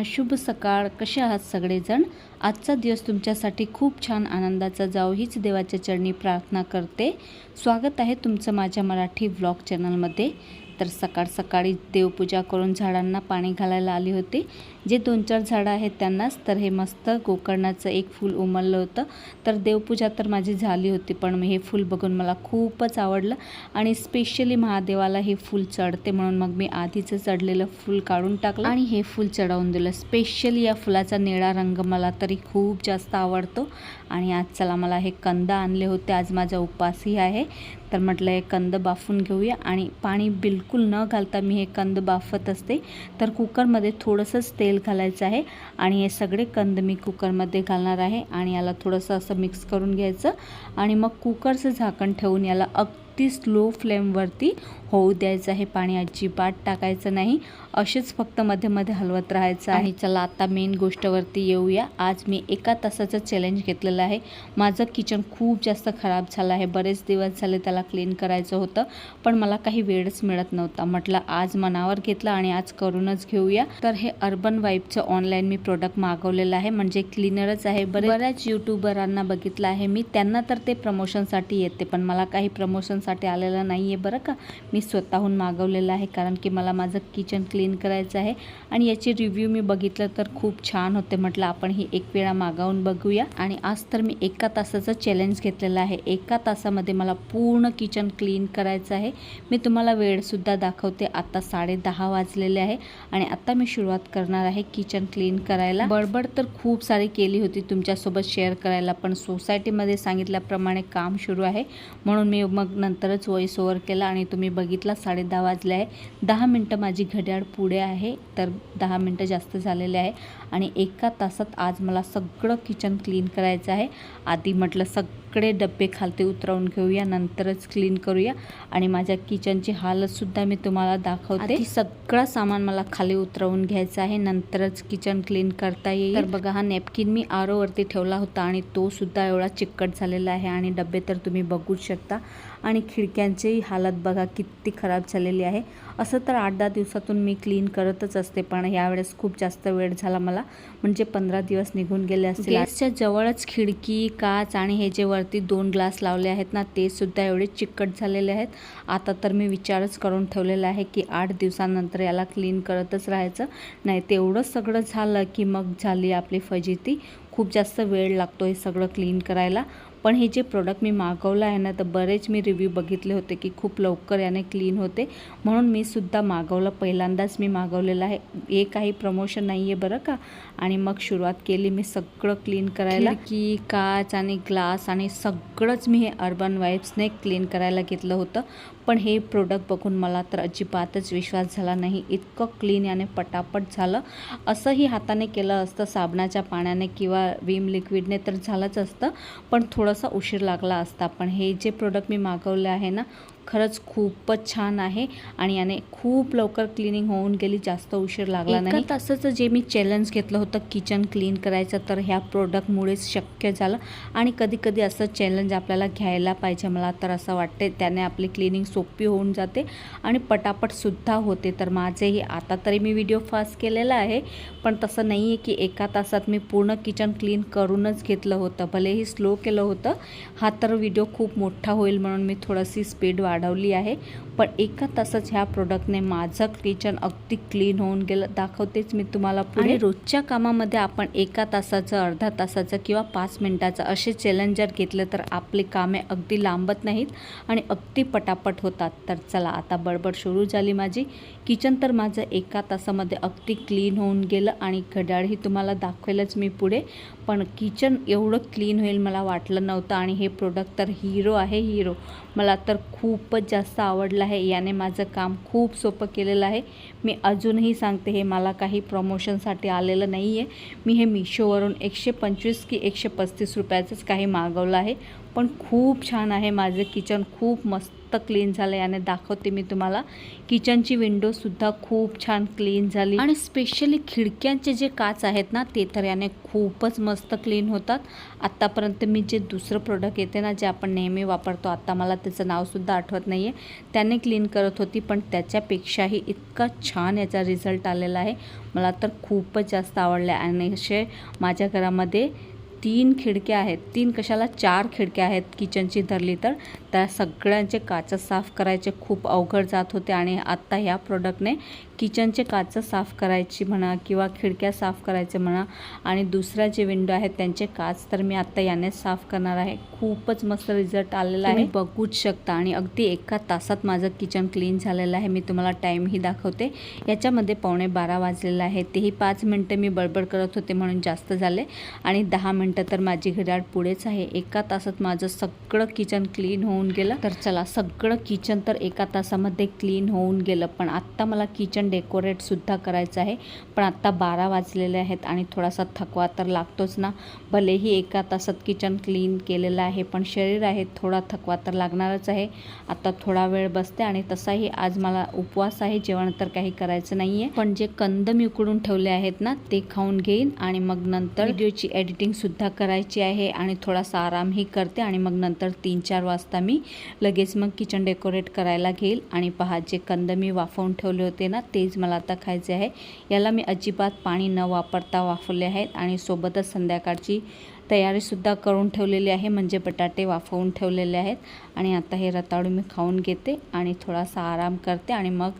शुभ सकाळ. कसे आहात सगळेजण? आजचा दिवस तुमच्यासाठी खूप छान आनंदाचा जावो हीच देवाच्या चरणी प्रार्थना करते. स्वागत आहे तुमचं माझ्या मराठी व्लॉग चॅनलमध्ये. तर सकाळ सकाळी देवपूजा करून झाडांना पाणी घालायला आली होती. जे 2-4 झाडं आहेत त्यांनाच. तर हे मस्त गोकर्णाचं एक फूल उमललं होतं. तर देवपूजा तर माझी झाली होती, पण हे फूल बघून मला खूपच आवडलं आणि स्पेशली महादेवाला हे फूल चढते म्हणून मग मी आधीचं चढलेलं फूल काढून टाकलं आणि हे फूल चढवून दिलं. स्पेशली या फुलाचा निळा रंग मला तरी खूप जास्त आवडतो. आणि आज चला मला हे कंद आणले होते. आज माझा उपवासही आहे, तर म्हटलं हे कंद बाफून घेऊया. आणि पाणी बिलकुल न घालता मी हे कंद बाफत असते. तर कुकरमध्ये थोडंसंच तेल घालायचं आहे आणि हे सगळे कंद मी कुकरमध्ये घालणार आहे आणि याला थोडंसं असं मिक्स करून घ्यायचं आणि मग कुकरचं झाकण ठेवून याला अगदी स्लो फ्लेमवरती होऊ द्यायचं आहे. पाणी अजिबात टाकायचं नाही, असेच फक्त मध्ये मध्ये हलवत राहायचं आहे. चला आता मेन गोष्टवरती येऊया. आज मी 1 तासाचं चॅलेंज घेतलेलं आहे. माझं किचन खूप जास्त खराब झालं आहे. बरेच दिवस झाले त्याला क्लीन करायचं होतं, पण मला काही वेळच मिळत नव्हता. म्हटलं आज मनावर घेतलं आणि आज करूनच घेऊया. तर हे अर्बन वाईबचं ऑनलाईन मी प्रोडक्ट मागवलेलं आहे, म्हणजे क्लीनरच आहे. बऱ्याच यूट्यूबरांना बघितलं आहे मी, त्यांना तर ते प्रमोशनसाठी येते, पण मला काही प्रमोशनसाठी आलेलं नाही आहे बरं का. मी स्वतःहून मागवलेलं आहे कारण की मला माझं किचन क्लीन करायचं आहे आणि याची रिव्ह्यू मी बघितलं तर खूप छान होते. म्हटलं आपण ही एक वेळा मागवून बघूया. आणि आज तर मी 1 तासाचं चॅलेंज घेतलेलं आहे. 1 तासामध्ये मला पूर्ण किचन क्लीन करायचं आहे. मी तुम्हाला वेळसुद्धा दाखवते. आता 10:30 वाजलेले आहे आणि आता मी सुरुवात करणार आहे किचन क्लीन करायला. बडबड तर खूप सारी केली होती तुमच्यासोबत शेअर करायला, पण सोसायटीमध्ये सांगितल्याप्रमाणे काम सुरू आहे म्हणून मी मग नंतरच व्हॉइस ओव्हर केला आणि तुम्ही बघितला 10:30 वाजले आहे. 10 मिनटं माझी घड्याळ पुढे आहे, तर 10 मिनटं जास्त झालेले आहे. आणि 1 तासात आज मला सगळं किचन क्लीन करायचं आहे. आधी म्हटलं सगळे डब्बे खालती उतरवून घेऊया, नंतरच क्लीन करूया. आणि माझ्या किचनची हालतसुद्धा मी तुम्हाला दाखवते. सगळं सामान मला खाली उतरवून घ्यायचं आहे, नंतरच किचन क्लीन करता येईल. तर बघा हा नॅपकिन मी आरोवरती ठेवला होता आणि तो सुद्धा एवढा चिकट झालेला आहे आणि डब्बे तर तुम्ही बघूच शकता. आणि खिडक्यांची हालत बघा किती खराब झालेली आहे. असं तर 8-10 दिवसातून मी क्लीन करतच असते, पण यावेळेस खूप जास्त वेळ झाला मला, म्हणजे 15 दिवस निघून गेले असतील. गॅसच्या जवळच खिडकी, काच आणि हे जे वरती 2 ग्लास लावले आहेत ना, ते सुद्धा एवढे चिकट झालेले आहेत. आता तर मी विचारच करून ठेवलेला आहे की 8 दिवसानंतर याला क्लीन करतच राहायचं. नाही तेवढं सगळं झालं की मग झाली आपली फजिती. खूप जास्त वेळ लागतो हे सगळं क्लीन करायला. पण हे जे प्रोडक्ट मी मागवलं आहे ना, तर बरेच मी रिव्ह्यू बघितले होते की खूप लवकर याने क्लीन होते, म्हणून मी सुद्धा मागवलं. पहिल्यांदाच मी मागवलेलं आहे, हे काही प्रमोशन नाही आहे बरं का. आणि मग सुरुवात केली मी सगळं क्लीन करायला. खिडकी, काच आणि ग्लास आणि सगळंच मी हे अर्बन वाईब्सने क्लीन करायला घेतलं होतं. पण हे प्रोडक्ट बघून मला तर अजिबातच विश्वास झाला नाही, इतकं क्लीन याने पटापट झालं. असंही हाताने केलं असतं साबणाच्या पाण्याने किंवा विम लिक्विडने तर झालंच असतं, पण थोडासा उशीर लागला असता. पण हे जे प्रोडक्ट मी मागवलं आहे ना, खरंच खूपच छान आहे आणि याने खूप लवकर क्लिनिंग होऊन गेली, जास्त उशीर लागला नाही. 1 तासाचं जे मी चॅलेंज घेतलं होतं किचन क्लीन करायचं, तर ह्या प्रोडक्टमुळेच शक्य झालं. आणि कधी कधी असं चॅलेंज आपल्याला घ्यायला पाहिजे, मला तर असं वाटते. त्याने आपली क्लिनिंग सोपी होऊन जाते आणि पटापटसुद्धा होते. तर माझेही आता तरी मी व्हिडिओ फास्ट केलेला आहे, पण तसं नाही आहे की 1 तासात मी पूर्ण किचन क्लीन करूनच घेतलं होतं. भलेही स्लो केलं होतं, हा तर व्हिडिओ खूप मोठा होईल म्हणून मी थोडीशी स्पीड वाढवली आहे. पण 1 तासात ह्या प्रोडक्टने माझं किचन अगदी क्लीन होऊन गेलं. दाखवतेच मी तुम्हाला पुढे. रोजच्या कामामध्ये आपण 1 तासाचं, अर्धा तासाचं किंवा 5 मिनिटाचं असे चॅलेंज जर घेतले तर आपली कामे अगदी लांबत नाहीत आणि अगदी पटापट होतात. तर चला आता बडबड सुरू झाली माझी. किचन तर माझं 1 तासामध्ये अगदी क्लीन होऊन गेलं आणि घड्याळही तुम्हाला दाखवेलच मी पुढे. पण किचन एवढं क्लीन होईल मला वाटलं नव्हतं. आणि हे प्रोडक्ट तर हिरो आहे, हिरो. मला तर खूपच जास्त आवडलं आहे. याने माझं काम खूप सोपं केलेलं आहे. मी अजूनही सांगते, हे मला काही प्रमोशनसाठी आलेलं नाही आहे. मी हे मिशोवरून 125 की 135 रुपयाचंच काही मागवलं आहे, पण खूप छान आहे. माझं किचन खूप मस्त क्लीन झालं आहे आणि दाखवते मी तुम्हाला. किचनची विंडोसुद्धा खूप छान क्लीन झाली आणि स्पेशली खिडक्यांचे जे काच आहेत ना ते तर याने खूपच मस्त क्लीन होतात. आत्तापर्यंत मी जे दुसरं प्रोडक्ट येते ना जे आपण नेहमी वापरतो, आता मला त्याचं नावसुद्धा आठवत नाही आहे, त्याने क्लीन करत होती, पण त्याच्यापेक्षाही इतका छान याचा रिझल्ट आलेला आहे. मला तर खूपच जास्त आवडले. आणि असे माझ्या घरामध्ये 3 खिडक्या आहेत, 3 कशाला 4 खिडक्या आहेत किचनची धरली तर. त्या सगळ्यांचे काच साफ करायचे खूप अवघड जात होते आणि आत्ता ह्या प्रोडक्टने किचनचे काच साफ करायची म्हणा किंवा खिडक्या साफ करायचे म्हणा आणि दुसऱ्या जे विंडो आहेत त्यांचे काच तर मी आत्ता याने साफ करणार आहे. खूपच मस्त रिझल्ट आलेला आहे, बघूच शकता. आणि अगदी 1 तासात माझं किचन क्लीन झालेलं आहे. मी तुम्हाला टाईमही दाखवते. याच्यामध्ये 11:15 वाजलेलं आहे. तेही 5 मिनटं मी बडबड करत होते म्हणून जास्त झाले आणि 10 मिनटं तर माझी घड्याळ पुढेच आहे. 1 तासात माझं सगळं किचन क्लीन होऊन गेलं. तर चला, सगळं किचन तर 1 तासामध्ये क्लीन होऊन गेलं, पण आत्ता मला किचन डेकोरेटसुद्धा करायचं आहे. पण आत्ता 12 वाजलेले आहेत आणि थोडासा थकवा तर लागतोच ना. भलेही 1 तासात किचन क्लीन केलेलं आहे, पण शरीर आहे थोडा थकवा तर लागणारच आहे. आता थोडा वेळ बसते आणि तसाही आज मला उपवास आहे, जेवण तर काही करायचं नाही आहे. पण जे कंद मी उकडून ठेवले आहेत ना ते खाऊन घेईन आणि मग नंतर व्हिडिओची एडिटिंगसुद्धा करायची आहे आणि थोडासा आरामही करते आणि मग नंतर 3-4 वाजता मी लगेच मग किचन डेकोरेट करायला घेईल. आणि पहा, जे कंद मी वाफवून ठेवले होते ना तेच मला आता खायचे आहे. याला मी अजिबात पाणी न वापरता वाफवले आहेत आणि सोबतच संध्याकाळची तयारीसुद्धा करून ठेवलेली आहे, म्हणजे बटाटे वाफवून ठेवलेले आहेत. आणि आता हे रताळू मी खाऊन घेते आणि थोडासा आराम करते आणि मग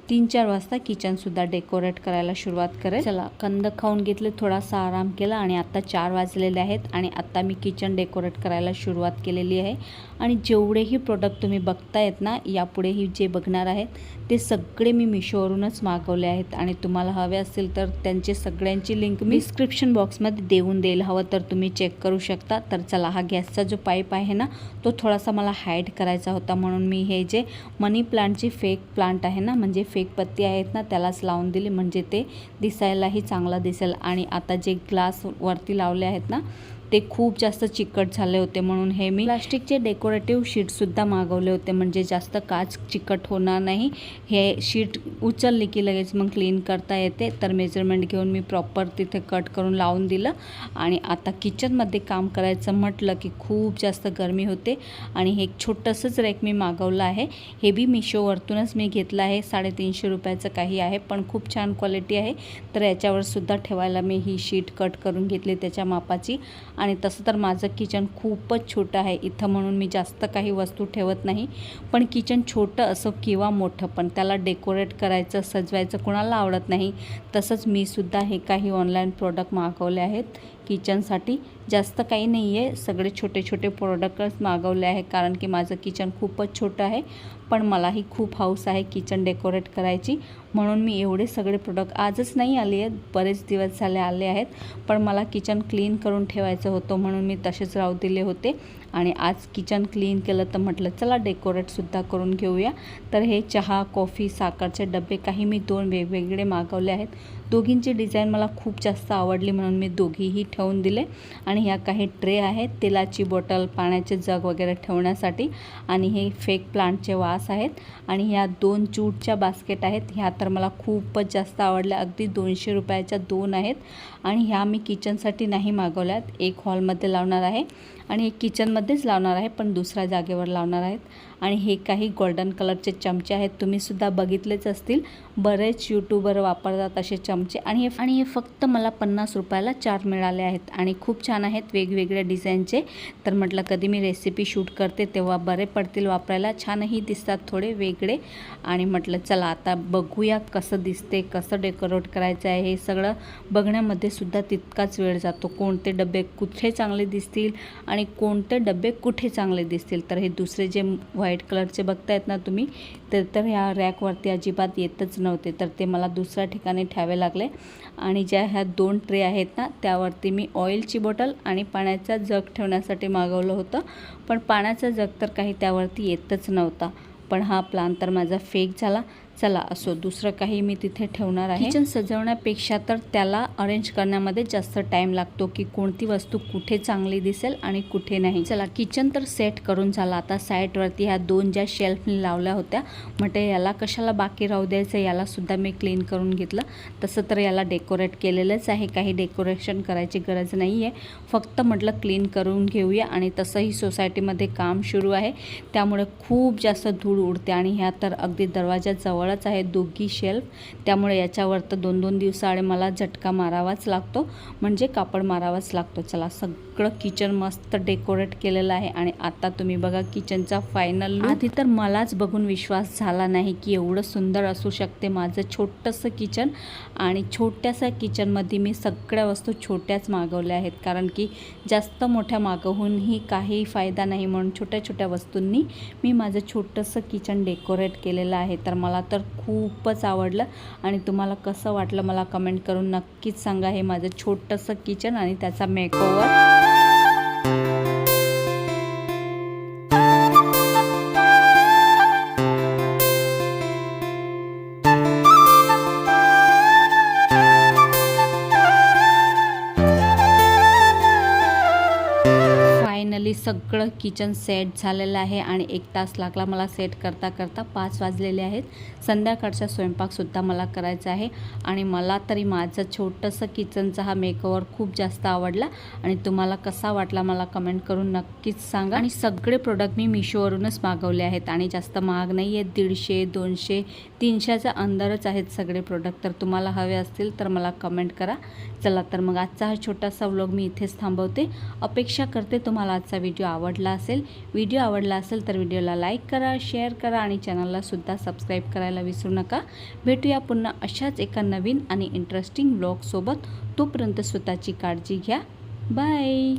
3-4 वाजता किचनसुद्धा डेकोरेट करायला सुरुवात करेल. चला, कंद खाऊन घेतले, थोडासा आराम केला आणि आता 4 वाजलेले आहेत आणि आता मी किचन डेकोरेट करायला सुरुवात केलेली आहे. आणि जेवढेही प्रोडक्ट तुम्ही बघतायत ना, यापुढेही जे बघणार आहेत ते सगळे मी मिशोवरूनच मागवले आहेत आणि तुम्हाला हवे असतील तर त्यांचे सगळ्यांची लिंक मी डिस्क्रिप्शन बॉक्समध्ये देऊन देईल, हवं तर तुम्ही चेक करू शकता. तर चला, हा गॅसचा जो पाईप आहे ना तो थोडासा मला हाईड करायचा होता, म्हणून मी हे जे मनी प्लांटची फेक प्लांट आहे ना, म्हणजे फेक पत्ती आहेत ना त्यालाच लावून दिली, म्हणजे ते दिसायलाही चांगलं दिसेल. आणि आता जे ग्लास वरती लावले आहेत ना ते खूप जास्त चिकट झाले होते, म्हणून हे मी प्लास्टिकचे डेकोरेटिव्ह शीटसुद्धा मागवले होते, म्हणजे जास्त काच चिकट होणार नाही. हे शीट उचलली की लगेच मग क्लीन करता येते. तर मेजरमेंट घेऊन मी प्रॉपर तिथे कट करून लावून दिलं. आणि आता किचनमध्ये काम करायचं म्हटलं की खूप जास्त गरमी होते आणि हे एक छोटंसंच रॅक मी मागवलं आहे. हे बी मिशोवरतूनच मी घेतलं आहे, 350 रुपयाचं काही आहे, पण खूप छान क्वालिटी आहे. तर याच्यावर सुद्धा ठेवायला मी ही शीट कट करून घेतली त्याच्या मापाची. आणि तसं तर माझं किचन खूपच छोटं आहे इथं, म्हणून मी जास्त काही वस्तू ठेवत नाही. पण किचन छोटं असो किंवा मोठं, पण त्याला डेकोरेट करायचं, सजवायचं कोणाला आवडत नाही. तसंच मी सुद्धा हे काही ऑनलाईन प्रोडक्ट मागवले आहेत किचनसाठी. जास्त काही नाही आहे, सगळे छोटे छोटे प्रोडक्टच मागवले आहे, कारण की माझं किचन खूपच छोटं आहे. पण मलाही खूप हौस आहे किचन डेकोरेट करायची, म्हणून मी एवढे सगळे प्रोडक्ट आजच नाही आले आहेत, बरेच दिवस झाले आले आहेत. पण मला किचन क्लीन करून ठेवायचं होतं म्हणून मी तसेच राहू दिले होते. आणि आज किचन क्लीन केलं तर म्हटलं चला डेकोरेटसुद्धा करून घेऊया. तर हे चहा, कॉफी, साखरचे डबे काही मी 2 वेगवेगळे मागवले आहेत. दोघींची डिझाईन मला खूप जास्त आवडली म्हणून मी दोघीही ठेवून दिले. आणि ह्या काही ट्रे आहेत, तेलाची बॉटल, पाण्याचे जग वगैरे ठेवण्यासाठी. आणि हे फेक प्लांटचे वास आहेत. आणि ह्या 2 जूटच्या बास्केट आहेत, ह्या तर मला खूपच जास्त आवडल्या. अगदी 200 रुपयाच्या 2 आहेत. आणि ह्या मी किचनसाठी नाही मागवल्यात, एक हॉलमध्ये लावणार आहे आणि एक किचनमध्येच लावणार आहे, पण दुसऱ्या जागेवर लावणार आहेत. आणि हे काही गोल्डन कलरचे चमचे आहेत, तुम्हीसुद्धा बघितलेच असतील, बरेच यूट्यूबर वापरतात असे चमचे. आणि हे फक्त मला 50 रुपयाला 4 मिळाले आहेत आणि खूप छान आहेत, वेगवेगळ्या डिझाईनचे. तर म्हटलं कधी मी रेसिपी शूट करते तेव्हा बरे पडतील वापरायला, छानही दिसतात थोडे वेगळे. आणि म्हटलं चला आता बघूया कसं दिसते, कसं डेकोरेट करायचं आहे. हे सगळं बघण्यामध्ये सुद्धा तितकाच वेळ जातो, कोणते डबे कुठे चांगले दिसतील आणि कोणते डबे कुठे चांगले दिसतील. तर हे दुसरे जे व्हाईट कलरचे बघतायत ना तुम्ही, तर ह्या रॅकवरती अजिबात येतच नव्हते, तर ते मला दुसऱ्या ठिकाणी ठेवावे लागले. आणि ज्या ह्या 2 ट्रे आहेत ना त्यावरती मी ऑइलची बॉटल आणि पाण्याचा जग ठेवण्यासाठी मागवलं होतं, पण पाण्याचा जग तर काही त्यावरती येतच नव्हता. पण हा प्लान तर माझा फेक झाला. चला असो, दुसरं काही मी तिथे ठेवणार आहे. किचन सजवण्यापेक्षा तर त्याला अरेंज करण्यामध्ये जास्त टाईम लागतो की कोणती वस्तू कुठे चांगली दिसेल आणि कुठे नाही. चला किचन तर सेट करून झाला. आता साईडवरती ह्या 2 ज्या शेल्फनी लावल्या होत्या म्हटलं याला कशाला बाकी राहू द्यायचं, याला सुद्धा मी क्लीन करून घेतलं. तसं तर याला डेकोरेट केलेलंच आहे, काही डेकोरेशन करायची गरज नाही आहे, फक्त म्हटलं क्लीन करून घेऊया. आणि तसंही सोसायटीमध्ये काम सुरू आहे त्यामुळे खूप जास्त धूळ उडते आणि ह्या तर अगदी दरवाजाजवळच आहे दोघी शेल्फ, त्यामुळे याच्यावर तर 2-2 दिवसाआड मला झटका मारावाच लागतो, म्हणजे कापड मारावाच लागतो. चला सगळं किचन मस्त डेकोरेट केलेलं आहे आणि आता तुम्ही बघा किचनचा फायनल लुक. आधी तर मलाच बघून विश्वास झाला नाही की एवढं सुंदर असू शकते माझं छोटंसं किचन. आणि छोट्याशा किचनमध्ये मी सगळ्या वस्तू छोट्याच मागवल्या आहेत, कारण की जास्त मोठ्या मागवूनही काही फायदा नाही, म्हणून छोट्या छोट्या वस्तूंनी मी माझं छोटंसं किचन डेकोरेट केलेलं आहे. तर मला तर खूपच आवडलं आणि तुम्हाला कसं वाटलं मला कमेंट करून नक्कीच सांगा. हे माझं छोटंसं किचन आणि त्याचा मेकओव्हर. फायनली सगळं किचन सेट झालेलं आहे आणि 1 तास लागला मला सेट करता करता. 5 वाजलेले आहेत. संध्याकाळचा स्वयंपाकसुद्धा मला करायचा आहे आणि मला तरी माझं छोटंसं किचनचा हा मेकओव्हर खूप जास्त आवडला आणि तुम्हाला कसा वाटला मला कमेंट करून नक्कीच सांगा. आणि सगळे प्रोडक्ट मी मिशोवरूनच मागवले आहेत आणि जास्त महाग नाही आहेत, 150, 200, 300च्या अंदरच आहेत सगळे प्रोडक्ट. तर तुम्हाला हवे असतील तर मला कमेंट करा. चला तर मग आजचा हा छोटासा व्लॉग मी इथेच थांबवते. अपेक्षा करते तुम्हाला आजचा व्हिडिओ आवडला असेल. व्हिडिओ आवडला असेल तर व्हिडिओला लाईक करा, शेअर करा आणि चॅनलला सुद्धा सबस्क्राईब करायला विसरू नका. भेटूया पुन्हा अशाच एका नवीन आणि इंटरेस्टिंग व्लॉगसोबत. तोपर्यंत स्वतःची काळजी घ्या. बाय.